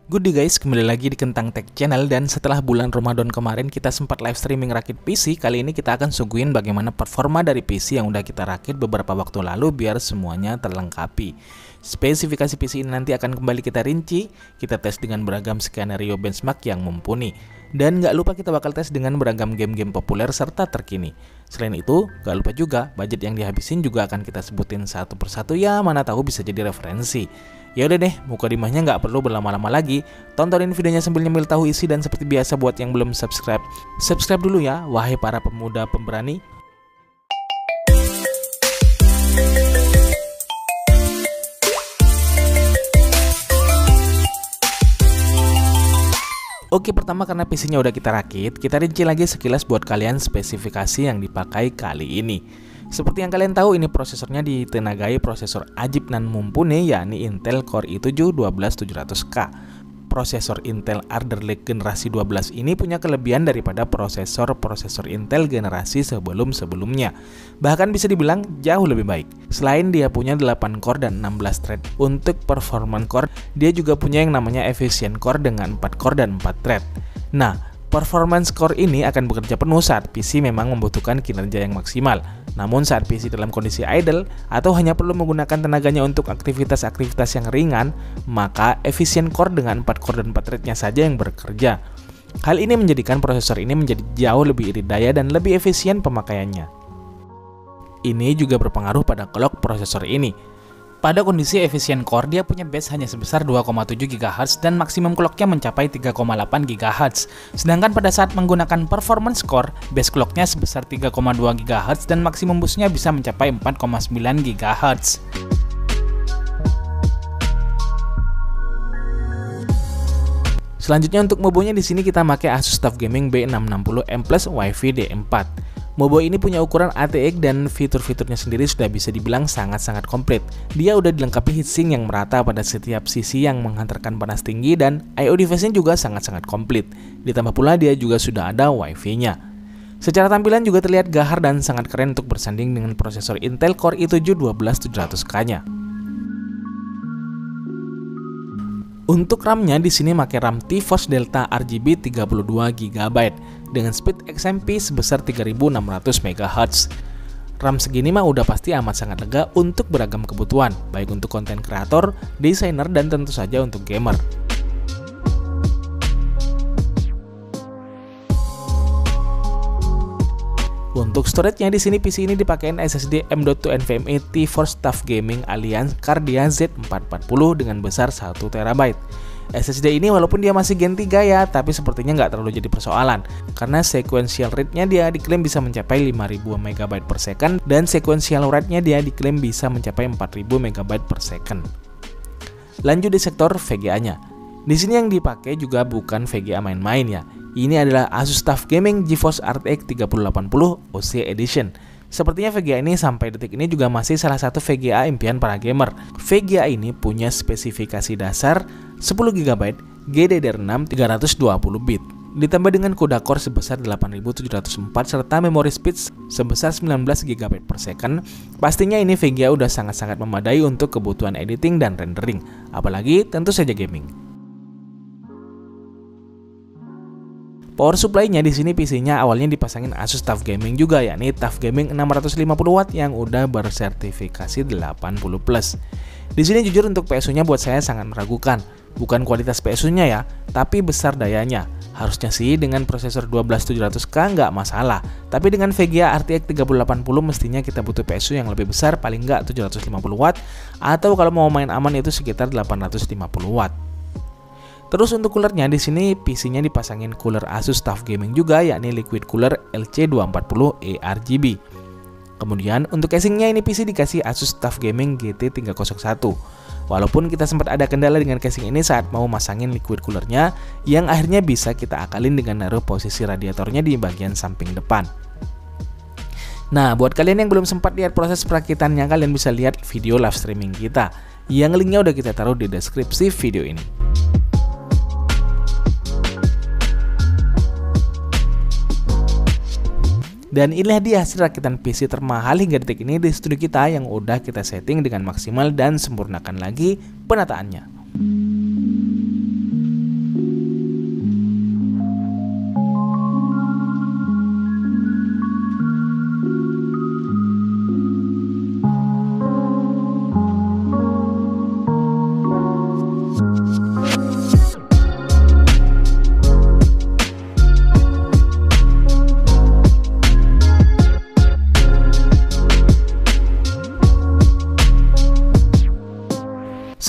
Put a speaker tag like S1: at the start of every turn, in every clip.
S1: Good day guys, kembali lagi di Kentang Tech Channel. Dan setelah bulan Ramadan kemarin kita sempat live streaming rakit PC, kali ini kita akan suguhin bagaimana performa dari PC yang udah kita rakit beberapa waktu lalu biar semuanya terlengkapi. Spesifikasi PC ini nanti akan kembali kita rinci, kita tes dengan beragam skenario benchmark yang mumpuni. Dan gak lupa kita bakal tes dengan beragam game-game populer serta terkini. Selain itu, gak lupa juga budget yang dihabisin juga akan kita sebutin satu persatu, ya mana tahu bisa jadi referensi. Ya udah deh, mukadimahnya nggak perlu berlama-lama lagi. Tontonin videonya sambil nyemil tahu isi, dan seperti biasa buat yang belum subscribe, subscribe dulu ya, wahai para pemuda pemberani. Oke, pertama karena PC-nya udah kita rakit, kita rinci lagi sekilas buat kalian spesifikasi yang dipakai kali ini. Seperti yang kalian tahu, ini prosesornya ditenagai prosesor ajib nan mumpuni, yakni Intel Core i7 12700K. Prosesor Intel Alder Lake generasi 12 ini punya kelebihan daripada prosesor Intel generasi sebelum-sebelumnya. Bahkan bisa dibilang jauh lebih baik. Selain dia punya 8 core dan 16 thread untuk performance core, dia juga punya yang namanya efficient core dengan 4 core dan 4 thread. Nah, performance core ini akan bekerja penuh saat PC memang membutuhkan kinerja yang maksimal. Namun saat PC dalam kondisi idle atau hanya perlu menggunakan tenaganya untuk aktivitas-aktivitas yang ringan, maka efficient core dengan 4 core dan 4 threadnya saja yang bekerja. Hal ini menjadikan prosesor ini menjadi jauh lebih irit daya dan lebih efisien pemakaiannya. Ini juga berpengaruh pada clock prosesor ini. Pada kondisi efisien core, dia punya base hanya sebesar 2,7 GHz dan maksimum clocknya mencapai 3,8 GHz. Sedangkan pada saat menggunakan performance core, base clocknya sebesar 3,2 GHz dan maksimum boostnya bisa mencapai 4,9 GHz. Selanjutnya untuk mobonya di sini kita pakai Asus TUF Gaming B660M Plus Wi-Fi D4. Mobo ini punya ukuran ATX dan fitur-fiturnya sendiri sudah bisa dibilang sangat-sangat komplit. Dia udah dilengkapi heatsink yang merata pada setiap sisi yang menghantarkan panas tinggi, dan I/O device-nya juga sangat-sangat komplit. Ditambah pula dia juga sudah ada Wi-Fi-nya. Secara tampilan juga terlihat gahar dan sangat keren untuk bersanding dengan prosesor Intel Core i7 12700K-nya. Untuk RAM-nya di sini pakai RAM T-Force Delta RGB 32 GB dengan speed XMP sebesar 3600 MHz. RAM segini mah udah pasti amat sangat lega untuk beragam kebutuhan, baik untuk konten kreator, desainer, dan tentu saja untuk gamer. Untuk storage-nya di sini PC ini dipakein SSD M.2 NVMe T-Force TUF Gaming Alliance Cardia Z440 dengan besar 1 TB. SSD ini walaupun dia masih Gen 3 ya, tapi sepertinya nggak terlalu jadi persoalan karena sequential rate-nya dia diklaim bisa mencapai 5000 MB per second dan sequential rate-nya dia diklaim bisa mencapai 4000 MB per second. Lanjut di sektor VGA-nya. Di sini yang dipakai juga bukan VGA main-main ya. Ini adalah Asus TUF Gaming GeForce RTX 3080 OC Edition. Sepertinya VGA ini sampai detik ini juga masih salah satu VGA impian para gamer. VGA ini punya spesifikasi dasar 10 GB GDDR6 320 bit. Ditambah dengan CUDA core sebesar 8704 serta memory speed sebesar 19 GB per second. Pastinya ini VGA udah sangat-sangat memadai untuk kebutuhan editing dan rendering, apalagi tentu saja gaming. Power supply-nya di sini PC-nya awalnya dipasangin Asus TUF Gaming juga, yakni TUF Gaming 650W yang udah bersertifikasi 80+. Di sini jujur untuk PSU-nya buat saya sangat meragukan. Bukan kualitas PSU-nya ya, tapi besar dayanya. Harusnya sih dengan prosesor 12700K nggak masalah, tapi dengan VGA RTX 3080 mestinya kita butuh PSU yang lebih besar, paling nggak 750W, atau kalau mau main aman itu sekitar 850W. Terus untuk coolernya di sini PC-nya dipasangin cooler Asus TUF Gaming juga, yakni Liquid Cooler LC240 ARGB. Kemudian untuk casingnya ini PC dikasih Asus TUF Gaming GT301. Walaupun kita sempat ada kendala dengan casing ini saat mau masangin liquid coolernya, yang akhirnya bisa kita akalin dengan naruh posisi radiatornya di bagian samping depan. Nah, buat kalian yang belum sempat lihat proses perakitannya, kalian bisa lihat video live streaming kita, yang linknya udah kita taruh di deskripsi video ini. Dan inilah dia hasil rakitan PC termahal hingga detik ini di studio kita yang udah kita setting dengan maksimal dan sempurnakan lagi penataannya.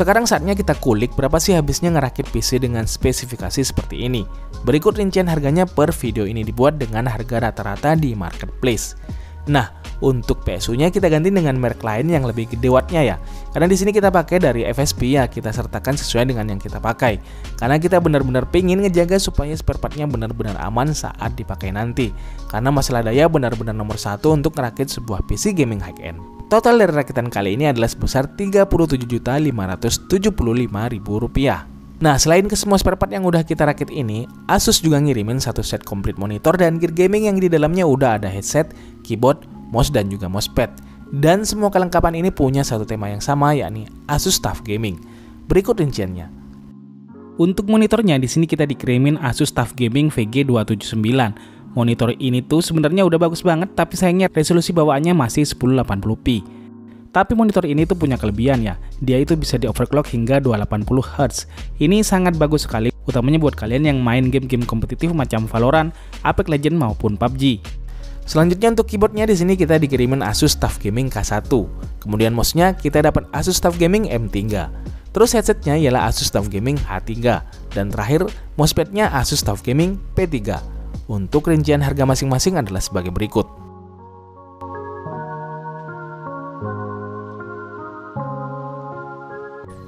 S1: Sekarang saatnya kita kulik berapa sih habisnya ngerakit PC dengan spesifikasi seperti ini. Berikut rincian harganya per video ini dibuat dengan harga rata-rata di marketplace. Nah, untuk PSU-nya kita ganti dengan merek lain yang lebih gede wattnya ya. Karena di sini kita pakai dari FSP ya, kita sertakan sesuai dengan yang kita pakai. Karena kita benar-benar pengen ngejaga supaya spare part-nya benar-benar aman saat dipakai nanti. Karena masalah daya benar-benar nomor satu untuk merakit sebuah PC gaming high-end. Total dari rakitan kali ini adalah sebesar Rp37.575.000. Nah, selain ke semua spare part yang udah kita rakit ini, Asus juga ngirimin satu set komplit monitor dan gear gaming yang di dalamnya udah ada headset, keyboard, mouse, dan juga mousepad. Dan semua kelengkapan ini punya satu tema yang sama, yakni Asus TUF Gaming. Berikut rinciannya. Untuk monitornya, di sini kita dikirimin Asus TUF Gaming VG279. Monitor ini tuh sebenarnya udah bagus banget, tapi sayangnya resolusi bawaannya masih 1080p. Tapi monitor ini tuh punya kelebihan ya, dia itu bisa di overclock hingga 280Hz. Ini sangat bagus sekali, utamanya buat kalian yang main game-game kompetitif macam Valorant, Apex Legends maupun PUBG. Selanjutnya untuk keyboardnya di sini kita dikirimin Asus TUF Gaming K1. Kemudian mouse-nya kita dapat Asus TUF Gaming M3. Terus headsetnya ialah Asus TUF Gaming H3. Dan terakhir mousepadnya Asus TUF Gaming P3. Untuk rincian harga masing-masing adalah sebagai berikut.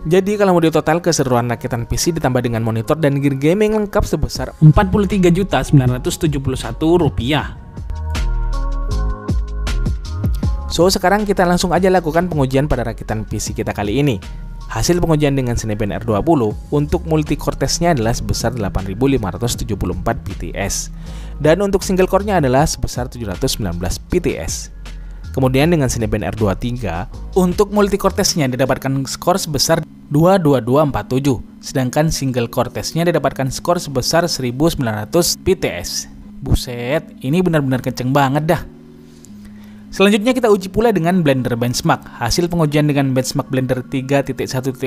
S1: Jadi kalau mau di total keseluruhan rakitan PC ditambah dengan monitor dan gear gaming lengkap sebesar Rp43.971. So sekarang kita langsung aja lakukan pengujian pada rakitan PC kita kali ini. Hasil pengujian dengan Cinebench R20 untuk multi-core testnya adalah sebesar 8.574 PTS. Dan untuk single core-nya adalah sebesar 719 PTS. Kemudian dengan Cinebench R23, untuk multi-core testnya didapatkan skor sebesar 22247, sedangkan single core testnya didapatkan skor sebesar 1900 PTS. Buset, ini benar-benar kenceng banget dah. Selanjutnya kita uji pula dengan Blender Benchmark. Hasil pengujian dengan Benchmark Blender 3.1.0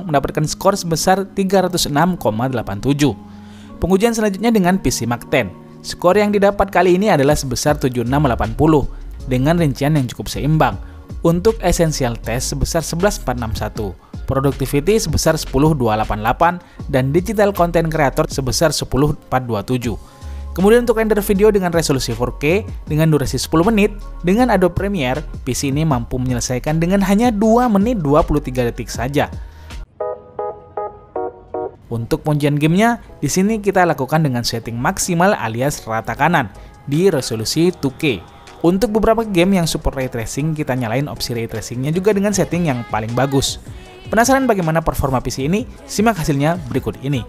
S1: mendapatkan skor sebesar 306,87. Pengujian selanjutnya dengan PC Mark 10. Skor yang didapat kali ini adalah sebesar 7680. Dengan rincian yang cukup seimbang. Untuk Essential Test sebesar 11461, Productivity sebesar 10288, dan Digital Content Creator sebesar 10427. Kemudian untuk render video dengan resolusi 4K dengan durasi 10 menit, dengan Adobe Premiere, PC ini mampu menyelesaikan dengan hanya 2 menit 23 detik saja. Untuk pengujian gamenya, di sini kita lakukan dengan setting maksimal alias rata kanan di resolusi 2K. Untuk beberapa game yang support ray tracing, kita nyalain opsi ray tracingnya juga dengan setting yang paling bagus. Penasaran bagaimana performa PC ini? Simak hasilnya berikut ini.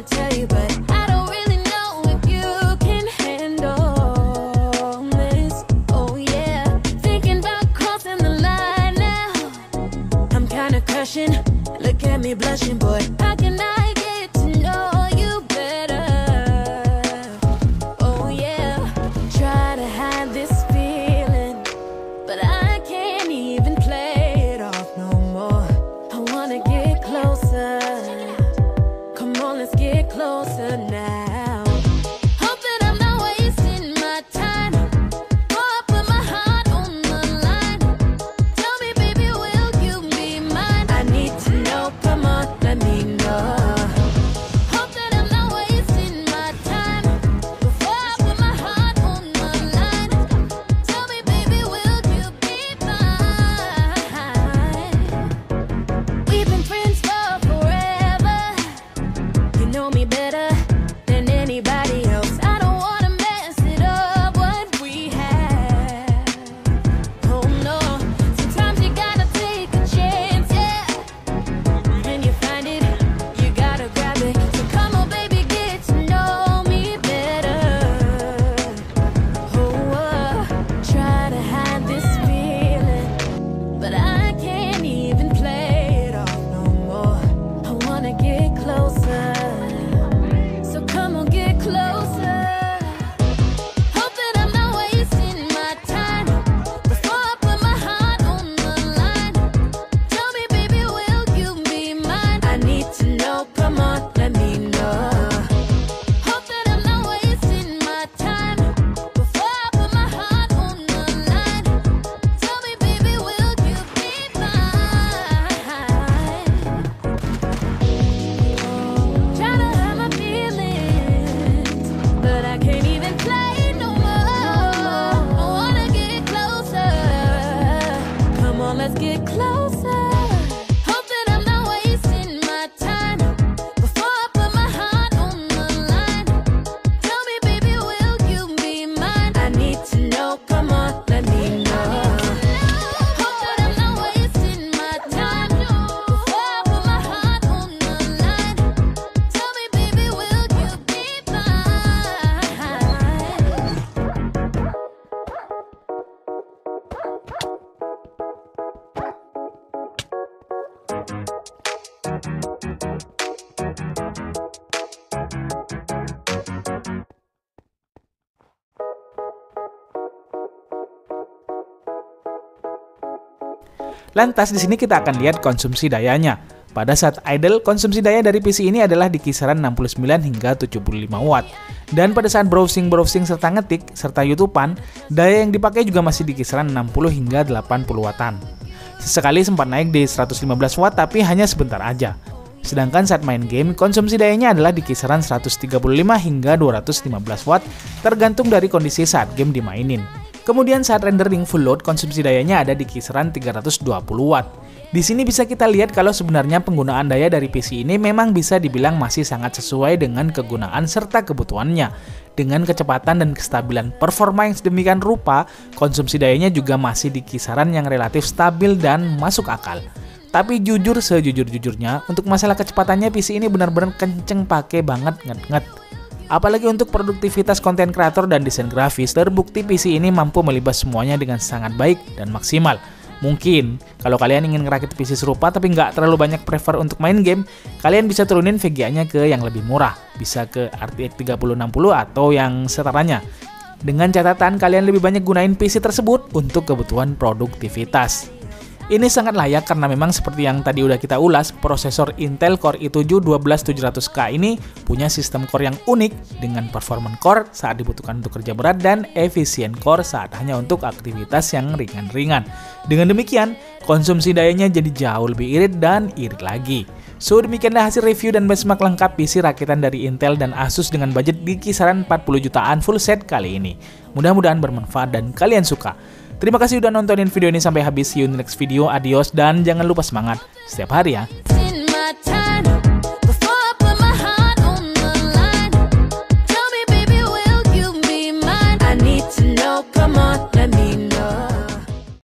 S2: wanna tell you, but I don't really know if you can handle this. Oh yeah, thinking about crossing the line now. I'm kinda crushing, look at me blushing, boy. How can I get to know you better? Oh yeah, try to hide this feeling, but I can't even play it off no more. I wanna get closer. Come on, let's get closer now. Hope that I'm not wasting my time. Oh, I put my heart on the line. Tell me, baby, will you be mine? I need to know, come on, let me know. Hope that I'm not wasting my time. Before I put my heart on the line. Tell me, baby, will you be mine? We've been friends for forever. You know me better than anybody else. I don't wanna mess it up what we have. Oh no, sometimes you gotta take a chance, yeah. When you find it, you gotta grab it. So come on, baby, get to know me better. Oh, try to hide this feeling, but I can't even play it off no more. I wanna get closer, so come on, get closer. Hope that I'm not wasting my time. Before I put my heart on the line. Tell me, baby, will you be mine? I need to know, come on, let me know. Hope that I'm not wasting my time. Before I put my heart on the line. Tell me, baby, will you be mine? Try to hide my feelings, but I can't even play no more. I wanna get closer. Come on, let's get closer. Hope that I'm not wasting my time. Before I put my heart on the line. Tell me, baby, will you be mine? I need to know, come on, let me know. Hope that I'm not wasting my time. Before I put my heart on the line. Tell me, baby, will you be mine?
S1: Lantas di sini kita akan lihat konsumsi dayanya. Pada saat idle, konsumsi daya dari PC ini adalah di kisaran 69 hingga 75 watt. Dan pada saat browsing serta ngetik serta YouTubean, daya yang dipakai juga masih di kisaran 60 hingga 80 wattan. Sesekali sempat naik di 115 watt tapi hanya sebentar aja. Sedangkan saat main game, konsumsi dayanya adalah di kisaran 135 hingga 215 watt tergantung dari kondisi saat game dimainin. Kemudian saat rendering full load, konsumsi dayanya ada di kisaran 320 watt. Di sini bisa kita lihat kalau sebenarnya penggunaan daya dari PC ini memang bisa dibilang masih sangat sesuai dengan kegunaan serta kebutuhannya. Dengan kecepatan dan kestabilan performa yang sedemikian rupa, konsumsi dayanya juga masih di kisaran yang relatif stabil dan masuk akal. Tapi jujur sejujur-jujurnya, untuk masalah kecepatannya PC ini benar-benar kenceng pakai banget nget-nget. Apalagi untuk produktivitas konten kreator dan desain grafis, terbukti PC ini mampu melibas semuanya dengan sangat baik dan maksimal. Mungkin, kalau kalian ingin ngerakit PC serupa tapi nggak terlalu banyak prefer untuk main game, kalian bisa turunin VGA-nya ke yang lebih murah, bisa ke RTX 3060 atau yang setaranya. Dengan catatan, kalian lebih banyak gunain PC tersebut untuk kebutuhan produktivitas. Ini sangat layak karena memang seperti yang tadi udah kita ulas, prosesor Intel Core i7 12700K ini punya sistem core yang unik dengan performance core saat dibutuhkan untuk kerja berat dan efisien core saat hanya untuk aktivitas yang ringan-ringan. Dengan demikian, konsumsi dayanya jadi jauh lebih irit dan irit lagi. So, demikianlah hasil review dan benchmark lengkap PC rakitan dari Intel dan Asus dengan budget di kisaran 40 jutaan full set kali ini. Mudah-mudahan bermanfaat dan kalian suka. Terima kasih udah nontonin video ini sampai habis. See you in the next video. Adios dan jangan lupa semangat setiap hari ya.